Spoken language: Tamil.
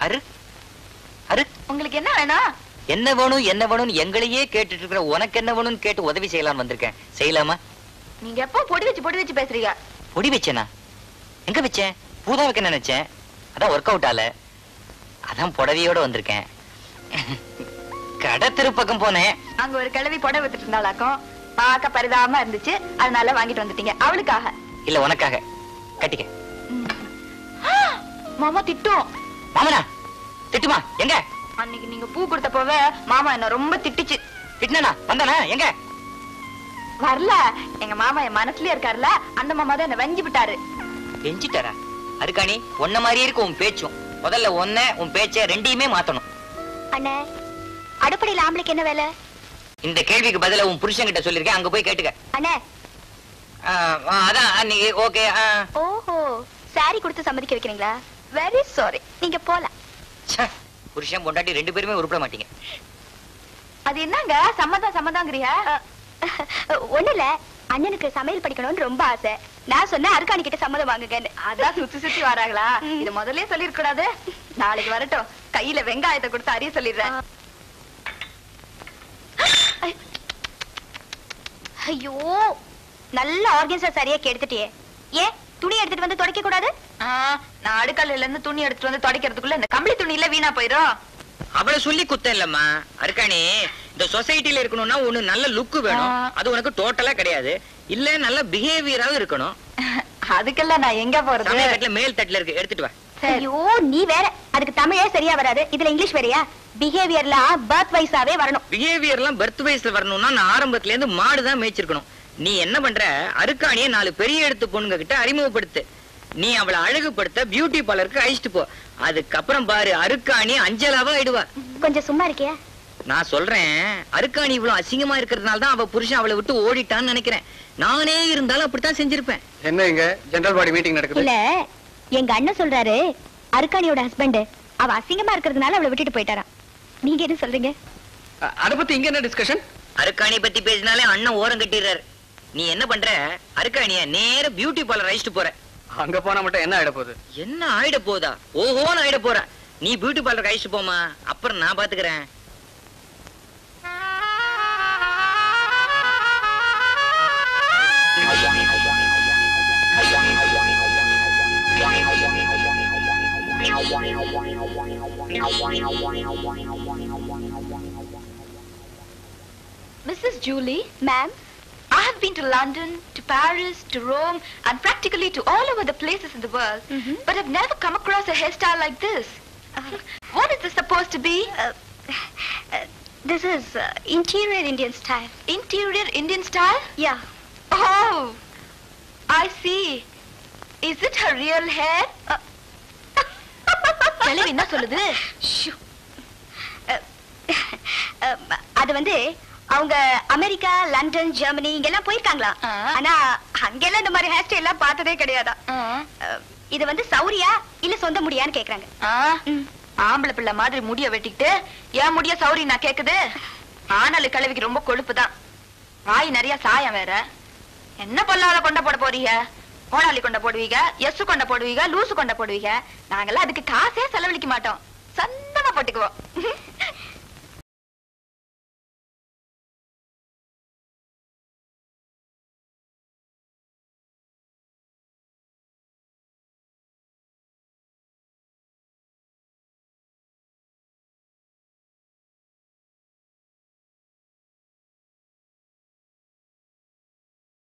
அரு அரு உங்களுக்கு என்ன வேணும்? என்ன வேணும் என்ன வேணும் எங்களையே கேட்டுட்டு இருக்கிற உனக்கு என்ன வேணும்னு கேட்டு உதவி செய்யலாம்னு வந்திருக்கேன். செய்யலாமா? நீங்க எப்போ பொடி வச்சு பேசுறீங்க? பொடி வச்சேனா? எங்க வச்சேன்? பூதா வைக்க நினைச்சேன். அதான் ஒர்க் அவுட் ஆல. அதான் புடவையோட வந்திருக்கேன். கடை திருப்பக்கம் போனேன். அங்க ஒரு கிழவி புடவை வித்துட்டு இருந்தாளாக்கும். பார்க்க பரிதாபமா இருந்துச்சு. அதனால வாங்கிட்டு வந்துட்டீங்க. அவளுக்காக இல்ல உனக்காக. கட்டிக்க. மாமா திட்டும். மாமனா திட்டுமா? எங்க? அன்னைக்கு நீங்க பூ கொடுத்த போவே மாமா என்ன ரொம்ப திட்டுச்சு. திட்டினா வந்தானா? எங்க? வரல. எங்க மாமா என் மனசுலயே இருக்காருல, அந்த மாமா தான் என்ன வெஞ்சி விட்டாரு. வெஞ்சிட்டாரா? அருக்காணி உன்ன மாதிரியே இருக்கு உன் பேச்சும். முதல்ல உன் பேச்ச ரெண்டையுமே மாத்தணும். அண்ணே, அடுப்படையில ஆம்பளைக்கு என்ன வேலை? இந்த கேள்விக்கு பதிலா உன் புருஷன் கிட்ட சொல்லிருக்கேன். அங்க போய் கேட்டுக்க. அண்ணே, அதான் அன்னைக்கு ஓகே. ஓஹோ, சாரி கொடுத்து சம்மதிக்க வைக்கிறீங்களா? வெரி சாரி, நீங்க போலாம். புருஷன் பொண்டாட்டி ரெண்டு பேருமே உருப்பட மாட்டீங்க. அது என்னங்க சம்மதாங்கிறியா? ஒண்ணு இல்ல, அண்ணனுக்கு சமையல் படிக்கணும்னு ரொம்ப ஆசை. நான் சொன்ன அருக்காணி கிட்ட சம்மதம் வாங்குங்கன்னு. அதான் சுத்தி வராங்களா? இது முதல்லயே சொல்லிருக்க கூடாது. நாளைக்கு வரட்டும், கையில வெங்காயத்தை கொடுத்து அறிய சொல்லிடுறேன். ஐயோ, நல்ல ஆர்கன்ஸா சரியா கெடுத்துட்டியே. ஏன் துணி எடுத்துட்டு வந்து துடைக்க கூடாது? நான் அடுக்கல்ல இருந்து துணி எடுத்துட்டு வந்து துடைக்கிறதுக்குள்ள இந்த கம்பளி துணி இல்ல வீணா போயிரும். அவளை சொல்லி குத்த இல்லம்மா. அருக்காணி, இந்த சொசைட்டில இருக்கணும்னா ஒண்ணு நல்ல லுக் வேணும். அது உனக்கு டோட்டலா கிடையாது. இல்ல நல்ல பிஹேவியராவும் இருக்கணும். அதுக்கெல்லாம் நான் எங்க போறது? சமையல் மேல் தட்டுல இருக்கு, எடுத்துட்டு வா. ஐயோ, நீ வேற. அதுக்கு தமிழே சரியா வராது, இதுல இங்கிலீஷ் வேறயா? பிஹேவியர்லாம் பர்த் வைஸாவே வரணும். பிஹேவியர்லாம் பர்த் வைஸ்ல வரணும்னா நான் ஆரம்பத்துல இருந்து மாடுதான் மேய்ச்சிருக்கணும். நீ என்ன பண்ற? அருக்காணிய 4 பெரிய எடுத்து பொண்ணுங்க கிட்ட அறிமுகப்படுத்து. நீ அவளை அழகுபடுத்த பியூட்டி பார்லருக்கு அழிச்சிட்டு போ. அதுக்கப்புறம் பாரு, அருக்காணி அஞ்சலாவா ஆயிடுவா. கொஞ்சம் சும்மா இருக்கியா? நான் சொல்றேன், அருக்காணி இவ்வளவு அசிங்கமா இருக்கிறதுனால தான் அவ புருஷன் அவளை விட்டு ஓடிட்டான்னு நினைக்கிறேன். நானே இருந்தாலும் அப்படித்தான் செஞ்சிருப்பேன். என்ன இங்க ஜெனரல் பாடி மீட்டிங் நடக்குது? இல்ல, எங்க அண்ணன் சொல்றாரு அருக்காணியோட ஹஸ்பண்ட் அவ அசிங்கமா இருக்கிறதுனால அவளை விட்டுட்டு போயிட்டாராம். நீங்க என்ன சொல்றீங்க? அத பத்தி இங்க என்ன டிஸ்கஷன்? அருக்காணி பத்தி பேசினாலே அண்ணன் ஓரம் கட்டிடுறாரு. நீ என்ன பண்ற? அருக்காணிய நேர பியூட்டி பார்லர் அழிச்சிட்டு போற. அங்க போனா மட்டும் என்ன ஆயிட போகுது? என்ன ஆயிட போதா? ஓஹோன்னு ஆயிட போற. நீ பியூட்டி பார்லர் அழிச்சிட்டு போமா, அப்புறம் நான் பாத்துக்கிறேன். Mrs. Julie, ma'am, I have been to London, to Paris, to Rome, and practically to all over the places in the world, but I've never come across a hairstyle like this. What is this supposed to be? This is interior Indian style. Interior Indian style? Yeah. Oh, I see. Is it her real hair? Kelly, என்ன சொல்லுது? அது வந்து அவங்க அமெரிக்கா, லண்டன், ஜெர்மனி இங்கெல்லாம் போயிருக்காங்களா. ஆனா அங்கெல்லாம் இந்த மாதிரி ஹேர் ஸ்டைல் எல்லாம் பார்த்ததே கிடையாதா. இது வந்து சௌரியா இல்ல சொந்த முடியான்னு கேக்குறாங்க. ஆம்பளை பிள்ளை மாதிரி முடிய வெட்டிக்கிட்டு ஏன் முடிய சௌரி நான் கேக்குது? ஆனாலு கிழவிக்கு ரொம்ப கொழுப்பு தான். வாய் நிறைய சாயம் வேற. என்ன பொல்லாத கொண்ட போட போறீங்க? கோணாலி கொண்ட போடுவீங்க, எஸ் கொண்ட போடுவீங்க, லூசு கொண்ட போடுவீங்க. நாங்கெல்லாம் அதுக்கு காசே செலவழிக்க மாட்டோம். சொந்தமா போட்டுக்குவோம்.